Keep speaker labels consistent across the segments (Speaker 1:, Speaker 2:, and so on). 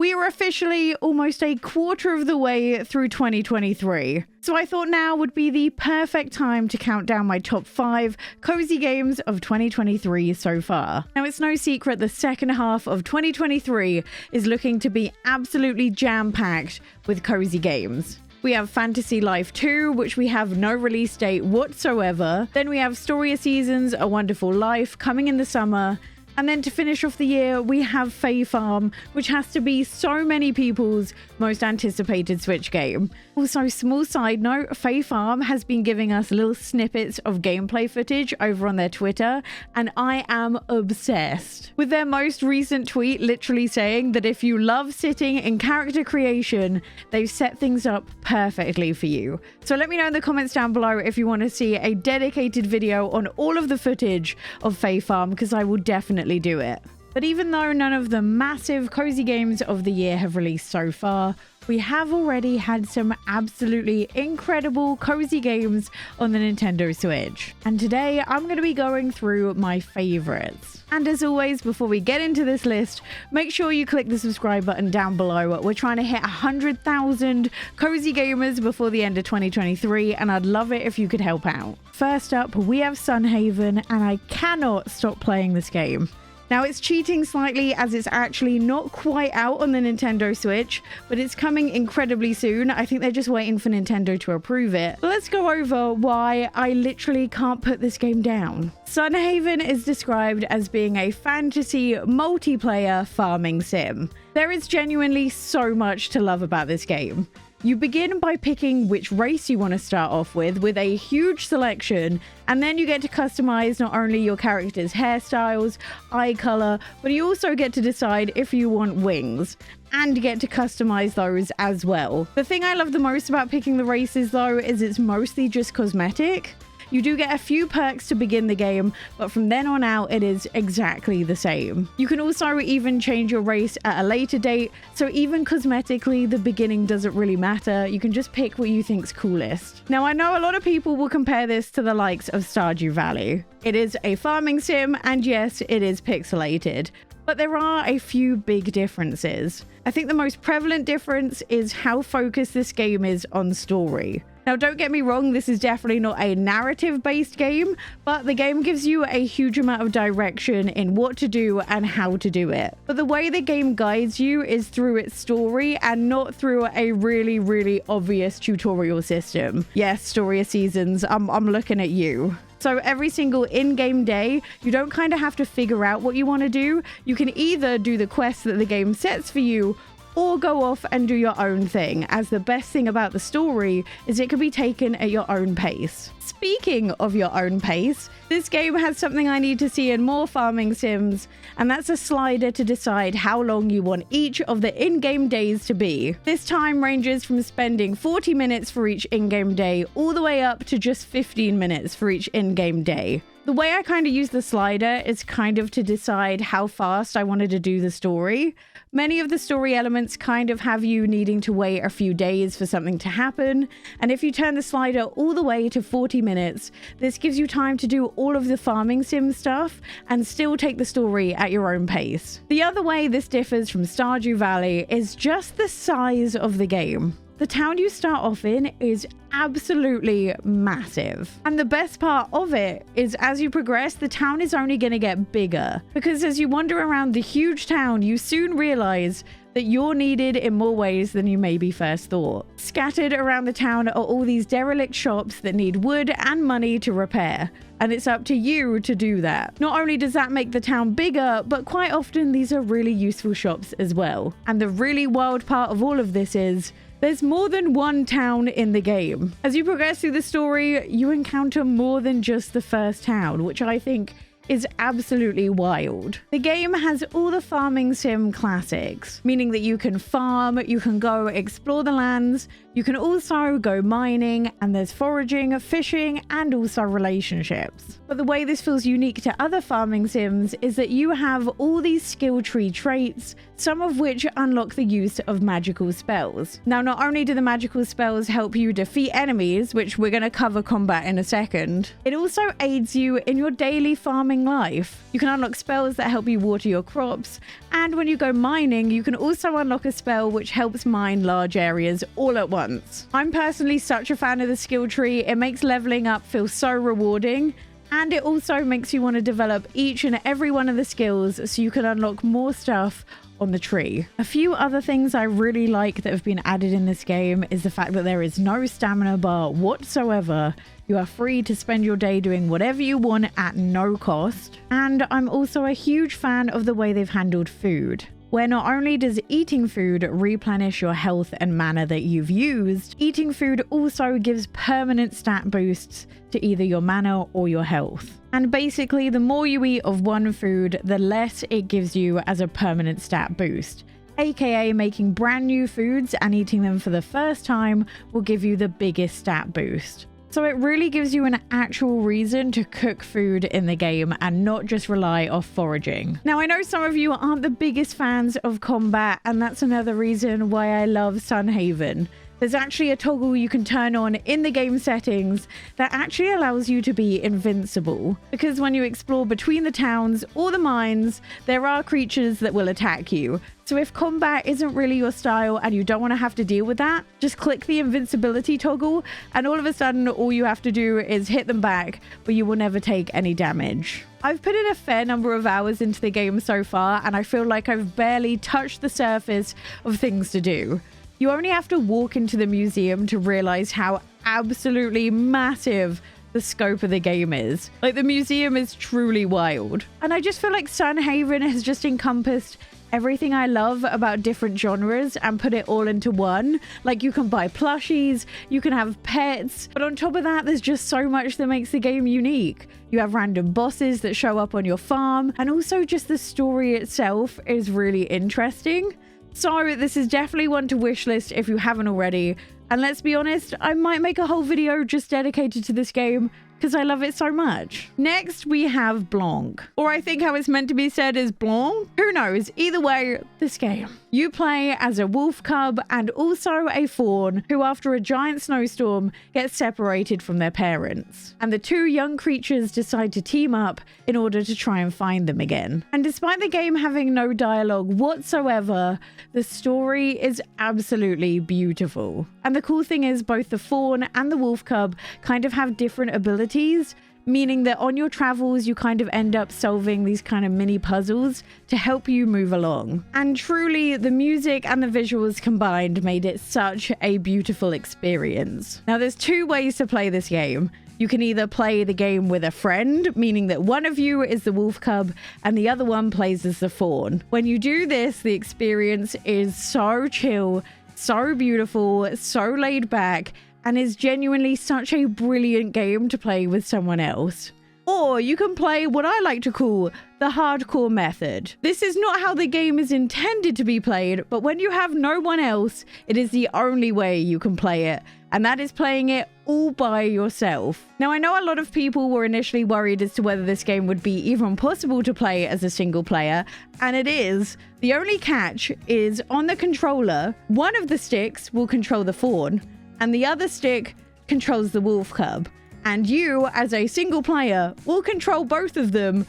Speaker 1: We are officially almost a quarter of the way through 2023, so I thought now would be the perfect time to count down my top 5 cozy games of 2023 so far. Now, it's no secret the second half of 2023 is looking to be absolutely jam-packed with cozy games. We have Fantasy Life 2, which we have no release date whatsoever. Then we have Story Seasons, A Wonderful Life coming in the summer. And then to finish off the year, we have Fae Farm, which has to be so many people's most anticipated Switch game. Also, small side note, Fae Farm has been giving us little snippets of gameplay footage over on their Twitter, and I am obsessed. With their most recent tweet literally saying that if you love sitting in character creation, they've set things up perfectly for you. So let me know in the comments down below if you want to see a dedicated video on all of the footage of Fae Farm, because I will definitely do it. But even though none of the massive cozy games of the year have released so far, we have already had some absolutely incredible cozy games on the Nintendo Switch. And today I'm going to be going through my favorites. And as always, before we get into this list, make sure you click the subscribe button down below. We're trying to hit 100,000 cozy gamers before the end of 2023, and I'd love it if you could help out. First up, we have Sunhaven, and I cannot stop playing this game. Now, it's cheating slightly as it's actually not quite out on the Nintendo Switch, but it's coming incredibly soon. I think they're just waiting for Nintendo to approve it. But let's go over why I literally can't put this game down. Sunhaven is described as being a fantasy multiplayer farming sim. There is genuinely so much to love about this game. You begin by picking which race you want to start off with a huge selection, and then you get to customize not only your character's hairstyles, eye color, but you also get to decide if you want wings, and get to customize those as well. The thing I love the most about picking the races though is it's mostly just cosmetic. You do get a few perks to begin the game, but from then on out, it is exactly the same. You can also even change your race at a later date, so even cosmetically, the beginning doesn't really matter. You can just pick what you think's coolest. Now, I know a lot of people will compare this to the likes of Stardew Valley. It is a farming sim, and yes, it is pixelated. But there are a few big differences. I think the most prevalent difference is how focused this game is on story. Now, don't get me wrong, this is definitely not a narrative-based game, but the game gives you a huge amount of direction in what to do and how to do it. But the way the game guides you is through its story and not through a really, really obvious tutorial system. Yes, Story Seasons, I'm looking at you. So every single in-game day, you don't kind of have to figure out what you want to do. You can either do the quests that the game sets for you, or go off and do your own thing, as the best thing about the story is it can be taken at your own pace. Speaking of your own pace, this game has something I need to see in more farming sims, and that's a slider to decide how long you want each of the in-game days to be. This time ranges from spending 40 minutes for each in-game day all the way up to just 15 minutes for each in-game day. The way I kind of use the slider is kind of to decide how fast I wanted to do the story. Many of the story elements kind of have you needing to wait a few days for something to happen, and if you turn the slider all the way to 40 minutes, this gives you time to do all of the farming sim stuff and still take the story at your own pace. The other way this differs from Stardew Valley is just the size of the game. The town you start off in is absolutely massive. And the best part of it is as you progress, the town is only going to get bigger. Because as you wander around the huge town, you soon realize that you're needed in more ways than you maybe first thought. Scattered around the town are all these derelict shops that need wood and money to repair. And it's up to you to do that. Not only does that make the town bigger, but quite often these are really useful shops as well. And the really wild part of all of this is there's more than one town in the game. As you progress through the story, you encounter more than just the first town, which I think is absolutely wild. The game has all the farming sim classics, meaning that you can farm, you can go explore the lands, you can also go mining, and there's foraging, fishing, and also relationships. But the way this feels unique to other farming sims is that you have all these skill tree traits, some of which unlock the use of magical spells. Now, not only do the magical spells help you defeat enemies, which we're going to cover combat in a second, it also aids you in your daily farming farming life. You can unlock spells that help you water your crops, and when you go mining, you can also unlock a spell which helps mine large areas all at once. I'm personally such a fan of the skill tree. It makes leveling up feel so rewarding, and it also makes you want to develop each and every one of the skills so you can unlock more stuff on the tree. A few other things I really like that have been added in this game is the fact that there is no stamina bar whatsoever. You are free to spend your day doing whatever you want at no cost. And I'm also a huge fan of the way they've handled food, where not only does eating food replenish your health and mana that you've used, eating food also gives permanent stat boosts to either your mana or your health. And basically, the more you eat of one food, the less it gives you as a permanent stat boost. AKA making brand new foods and eating them for the first time will give you the biggest stat boost. So it really gives you an actual reason to cook food in the game and not just rely off foraging. Now, I know some of you aren't the biggest fans of combat, and that's another reason why I love Sunhaven. There's actually a toggle you can turn on in the game settings that actually allows you to be invincible. Because when you explore between the towns or the mines, there are creatures that will attack you. So if combat isn't really your style and you don't want to have to deal with that, just click the invincibility toggle and all of a sudden all you have to do is hit them back, but you will never take any damage. I've put in a fair number of hours into the game so far, and I feel like I've barely touched the surface of things to do. You only have to walk into the museum to realize how absolutely massive the scope of the game is. Like, the museum is truly wild. And I just feel like Sunhaven has just encompassed everything I love about different genres and put it all into one. Like, you can buy plushies, you can have pets, but on top of that, there's just so much that makes the game unique. You have random bosses that show up on your farm, and also just the story itself is really interesting. So this is definitely one to wishlist if you haven't already. And let's be honest, I might make a whole video just dedicated to this game because I love it so much. Next, we have Blanc. Or I think how it's meant to be said is Blanc. Who knows? Either way, this game. You play as a wolf cub and also a fawn who, after a giant snowstorm, gets separated from their parents. And the two young creatures decide to team up in order to try and find them again. And despite the game having no dialogue whatsoever, the story is absolutely beautiful. And the cool thing is both the fawn and the wolf cub kind of have different abilities, meaning that on your travels, you kind of end up solving these kind of mini puzzles to help you move along. And truly, the music and the visuals combined made it such a beautiful experience. Now, there's two ways to play this game. You can either play the game with a friend, meaning that one of you is the wolf cub and the other one plays as the fawn. When you do this, the experience is so chill, so beautiful, so laid back, and is genuinely such a brilliant game to play with someone else. Or you can play what I like to call the hardcore method. This is not how the game is intended to be played, but when you have no one else, it is the only way you can play it, and that is playing it all by yourself. Now, I know a lot of people were initially worried as to whether this game would be even possible to play as a single player, and it is. The only catch is on the controller, one of the sticks will control the fawn, and the other stick controls the wolf cub. And you, as a single player, will control both of them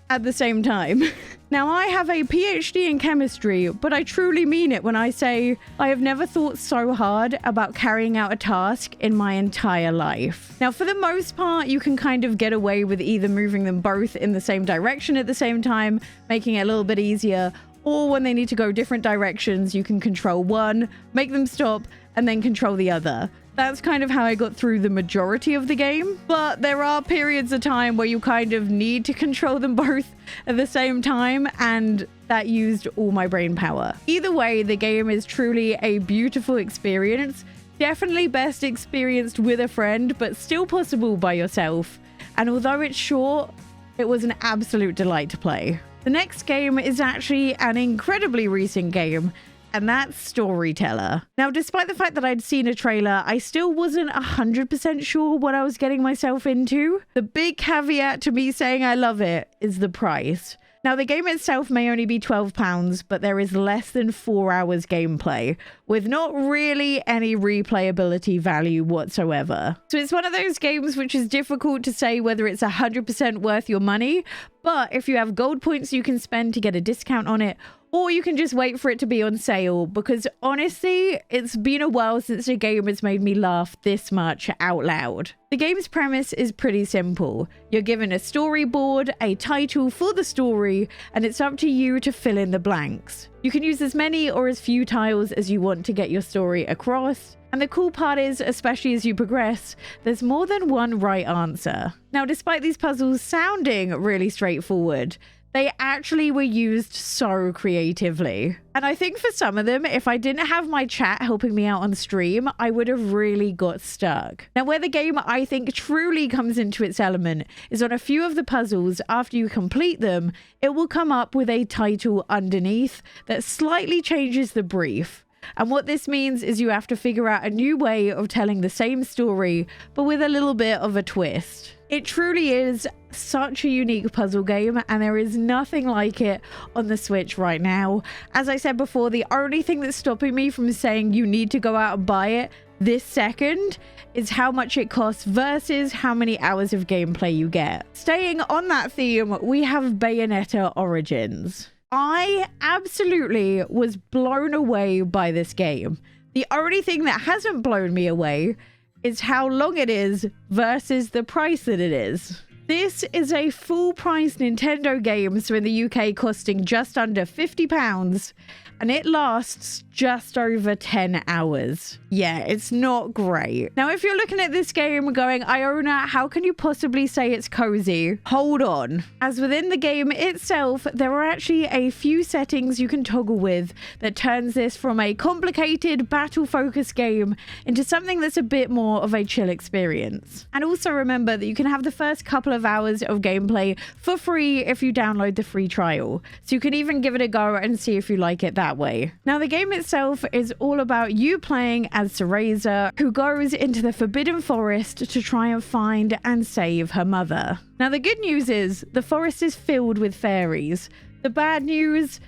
Speaker 1: at the same time. Now, I have a PhD in chemistry, but I truly mean it when I say I have never thought so hard about carrying out a task in my entire life. Now, for the most part, you can kind of get away with either moving them both in the same direction at the same time, making it a little bit easier, or when they need to go different directions, you can control one, make them stop, and then control the other. That's kind of how I got through the majority of the game, but there are periods of time where you kind of need to control them both at the same time, and that used all my brain power. Either way, the game is truly a beautiful experience. Definitely best experienced with a friend, but still possible by yourself. And although it's short, it was an absolute delight to play. The next game is actually an incredibly recent game, and that's Storyteller. Now, despite the fact that I'd seen a trailer, I still wasn't 100% sure what I was getting myself into. The big caveat to me saying I love it is the price. Now, the game itself may only be £12, but there is less than 4 hours gameplay, with not really any replayability value whatsoever. So it's one of those games which is difficult to say whether it's 100% worth your money, but if you have gold points you can spend to get a discount on it, or you can just wait for it to be on sale, because honestly, it's been a while since a game has made me laugh this much out loud. The game's premise is pretty simple. You're given a storyboard, a title for the story, and it's up to you to fill in the blanks. You can use as many or as few tiles as you want to get your story across. And the cool part is, especially as you progress, there's more than one right answer. Now, despite these puzzles sounding really straightforward, they actually were used so creatively. And I think for some of them, if I didn't have my chat helping me out on stream, I would have really got stuck. Now, where the game I think truly comes into its element is on a few of the puzzles. After you complete them, it will come up with a title underneath that slightly changes the brief. And what this means is you have to figure out a new way of telling the same story, but with a little bit of a twist. It truly is such a unique puzzle game, and there is nothing like it on the Switch right now. As I said before, the only thing that's stopping me from saying you need to go out and buy it this second is how much it costs versus how many hours of gameplay you get. Staying on that theme, we have Bayonetta Origins. I absolutely was blown away by this game. The only thing that hasn't blown me away is how long it is versus the price that it is. This is a full price Nintendo game, so in the UK costing just under £50, and it lasts just over 10 hours. Yeah, it's not great. Now, if you're looking at this game going, Eeowna, how can you possibly say it's cozy? Hold on. As within the game itself, there are actually a few settings you can toggle with that turns this from a complicated battle-focused game into something that's a bit more of a chill experience. And also remember that you can have the first couple of hours of gameplay for free if you download the free trial. So you can even give it a go and see if you like it that way. Now, the game itself is all about you playing as Cereza, who goes into the Forbidden Forest to try and find and save her mother. Now, the good news is the forest is filled with fairies. The bad news,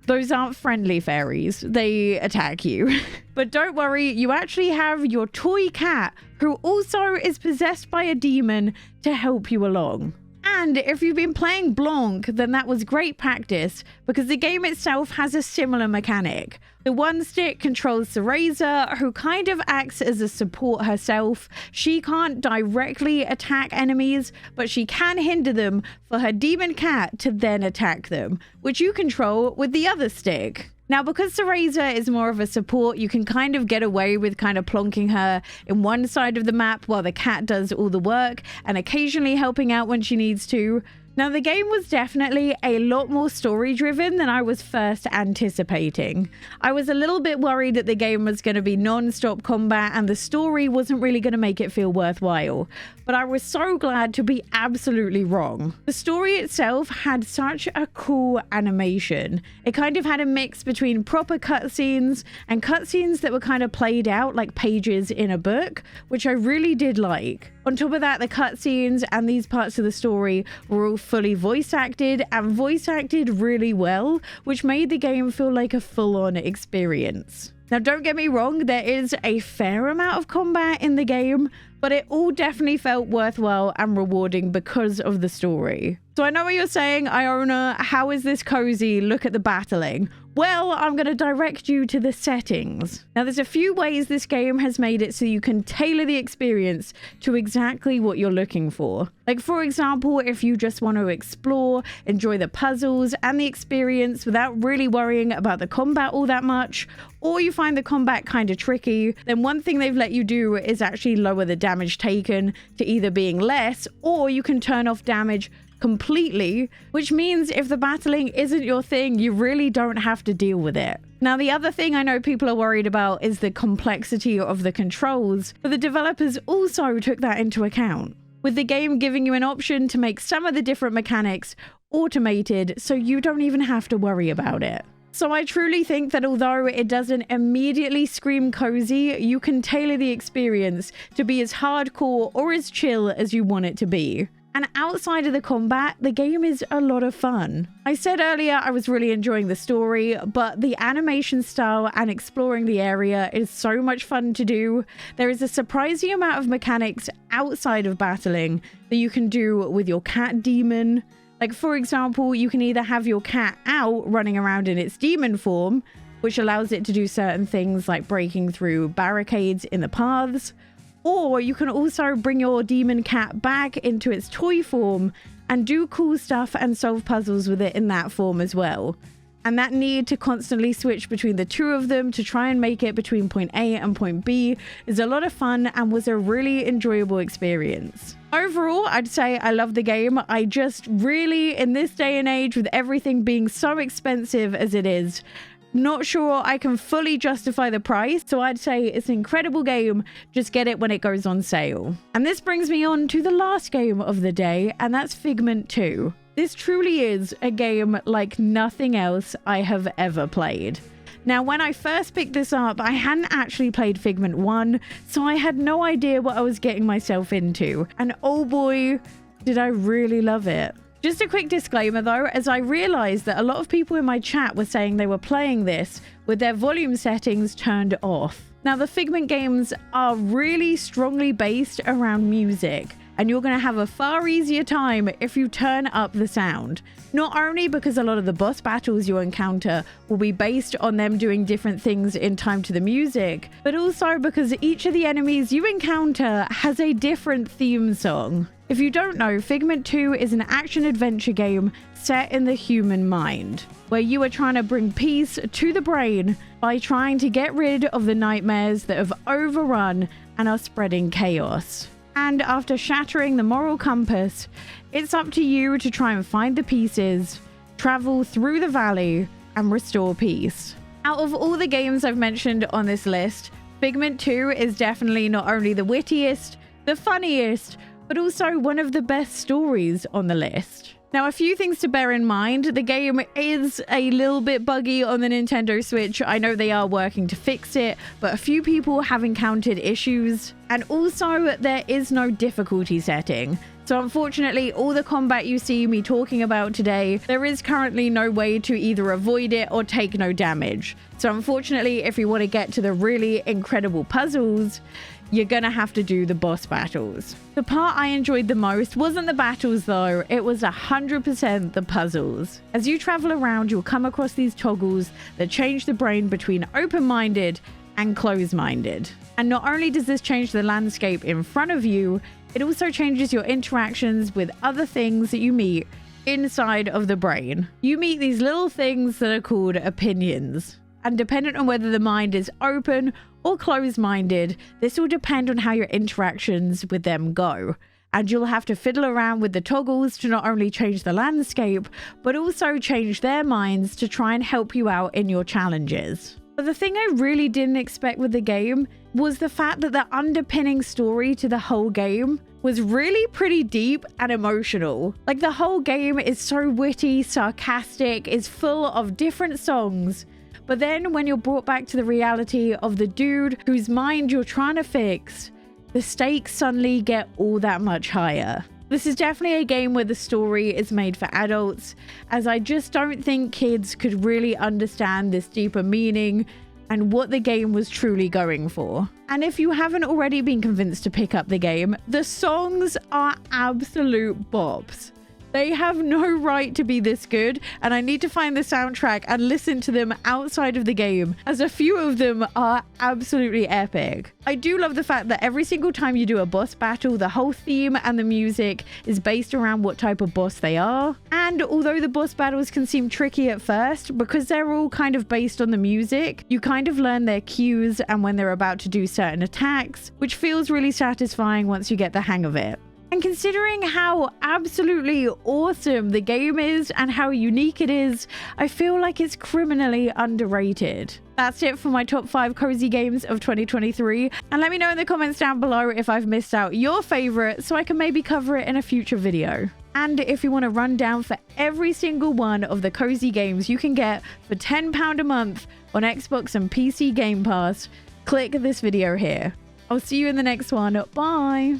Speaker 1: those aren't friendly fairies. They attack you. But don't worry, you actually have your toy cat, who also is possessed by a demon, to help you along. And if you've been playing Blanc, then that was great practice, because the game itself has a similar mechanic. The one stick controls Cereza, who kind of acts as a support herself. She can't directly attack enemies, but she can hinder them for her demon cat to then attack them, which you control with the other stick. Now, because Cereza is more of a support, you can kind of get away with kind of plonking her in one side of the map while the cat does all the work and occasionally helping out when she needs to. Now, the game was definitely a lot more story-driven than I was first anticipating. I was a little bit worried that the game was going to be non-stop combat and the story wasn't really going to make it feel worthwhile. But I was so glad to be absolutely wrong. The story itself had such a cool animation. It kind of had a mix between proper cutscenes and cutscenes that were kind of played out like pages in a book, which I really did like. On top of that, the cutscenes and these parts of the story were all fully voice acted and voice acted really well, which made the game feel like a full-on experience. Now, don't get me wrong, there is a fair amount of combat in the game, but it all definitely felt worthwhile and rewarding because of the story. So I know what you're saying, Eeowna, how is this cozy? Look at the battling. Well, I'm going to direct you to the settings. Now, there's a few ways this game has made it so you can tailor the experience to exactly what you're looking for. Like, for example, if you just want to explore, enjoy the puzzles and the experience without really worrying about the combat all that much, or you find the combat kind of tricky, then one thing they've let you do is actually lower the damage taken to either being less, or you can turn off damage completely, which means if the battling isn't your thing, you really don't have to deal with it. Now, the other thing I know people are worried about is the complexity of the controls, but the developers also took that into account, with the game giving you an option to make some of the different mechanics automated so you don't even have to worry about it. So I truly think that although it doesn't immediately scream cozy, you can tailor the experience to be as hardcore or as chill as you want it to be. And outside of the combat, the game is a lot of fun. I said earlier I was really enjoying the story, but the animation style and exploring the area is so much fun to do. There is a surprising amount of mechanics outside of battling that you can do with your cat demon. Like, for example, you can either have your cat out running around in its demon form, which allows it to do certain things like breaking through barricades in the paths, or you can also bring your demon cat back into its toy form and do cool stuff and solve puzzles with it in that form as well. And that need to constantly switch between the two of them to try and make it between point A and point B is a lot of fun and was a really enjoyable experience. Overall, I'd say I love the game. I just really, in this day and age, with everything being so expensive as it is, not sure I can fully justify the price, so I'd say it's an incredible game. Just get it when it goes on sale. And this brings me on to the last game of the day, and that's Figment 2. This truly is a game like nothing else I have ever played. Now, when I first picked this up, I hadn't actually played Figment 1, so I had no idea what I was getting myself into. And oh boy, did I really love it. Just a quick disclaimer though, as I realized that a lot of people in my chat were saying they were playing this with their volume settings turned off. Now, the Figment games are really strongly based around music, and you're going to have a far easier time if you turn up the sound. Not only because a lot of the boss battles you encounter will be based on them doing different things in time to the music, but also because each of the enemies you encounter has a different theme song. If you don't know, Figment 2 is an action-adventure game set in the human mind, where you are trying to bring peace to the brain by trying to get rid of the nightmares that have overrun and are spreading chaos. And after shattering the moral compass, it's up to you to try and find the pieces, travel through the valley, and restore peace. Out of all the games I've mentioned on this list, Figment 2 is definitely not only the wittiest, the funniest, but also one of the best stories on the list. Now, a few things to bear in mind. The game is a little bit buggy on the Nintendo Switch. I know they are working to fix it, but a few people have encountered issues. And also, there is no difficulty setting. So unfortunately, all the combat you see me talking about today, there is currently no way to either avoid it or take no damage. So unfortunately, if you want to get to the really incredible puzzles, you're gonna have to do the boss battles. The part I enjoyed the most wasn't the battles though, it was 100% the puzzles. As you travel around, you'll come across these toggles that change the brain between open-minded and closed-minded. And not only does this change the landscape in front of you, it also changes your interactions with other things that you meet inside of the brain. You meet these little things that are called opinions. And dependent on whether the mind is open or closed-minded, this will depend on how your interactions with them go. And you'll have to fiddle around with the toggles to not only change the landscape, but also change their minds to try and help you out in your challenges. But the thing I really didn't expect with the game was the fact that the underpinning story to the whole game was really pretty deep and emotional. Like, the whole game is so witty, sarcastic, is full of different songs. But then when you're brought back to the reality of the dude whose mind you're trying to fix, the stakes suddenly get all that much higher. This is definitely a game where the story is made for adults, as I just don't think kids could really understand this deeper meaning and what the game was truly going for. And if you haven't already been convinced to pick up the game, the songs are absolute bops. They have no right to be this good, and I need to find the soundtrack and listen to them outside of the game, as a few of them are absolutely epic. I do love the fact that every single time you do a boss battle, the whole theme and the music is based around what type of boss they are. And although the boss battles can seem tricky at first, because they're all kind of based on the music, you kind of learn their cues and when they're about to do certain attacks, which feels really satisfying once you get the hang of it. And considering how absolutely awesome the game is and how unique it is, I feel like it's criminally underrated. That's it for my top 5 cozy games of 2023. And let me know in the comments down below if I've missed out your favorite, so I can maybe cover it in a future video. And if you want a rundown for every single one of the cozy games you can get for £10 a month on Xbox and PC Game Pass, click this video here. I'll see you in the next one. Bye!